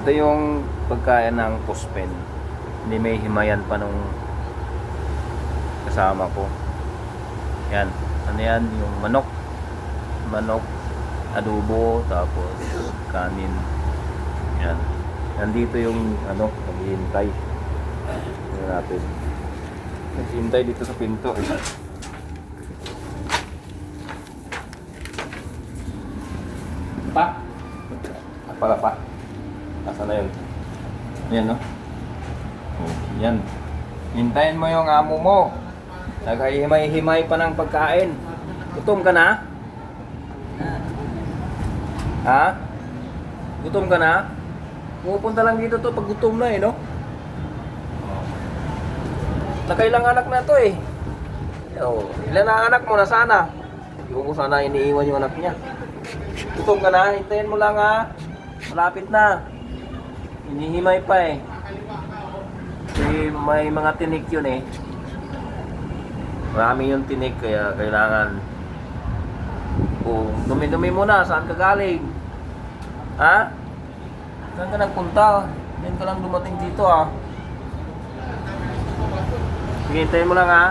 Ito yung pagkain ng puspen. Hindi may himayan pa nung kasama ko. Yan. Ano yan? Yung manok. Manok, adobo, tapos kanin. Yan. Nandito yung ano, naghihintay. Tingnan natin. Naghihintay dito sa pinto. Pa? Pala pa. Nasaan na yun? Yan, no? Oh, yan. Hintayin mo yung amo mo. Nagahimay-himay pa ng pagkain. Gutom ka na? Ha? Gutom ka na? Pupunta lang dito to pag gutom na no? Nakailang anak na to Oh, ilan ang anak mo na sana? Yung sana iniiwan yung anak niya. Gutom ka na? Hintayin mo lang ha. Malapit na. Hinihimay pa Kasi may mga tinik yun Marami yung tinik kaya kailangan dumi-dumi muna. Saan ka galing? Ha? Saan ka nagpunta? Diyan ka lang dumating dito Sige, hintayin mo lang ha.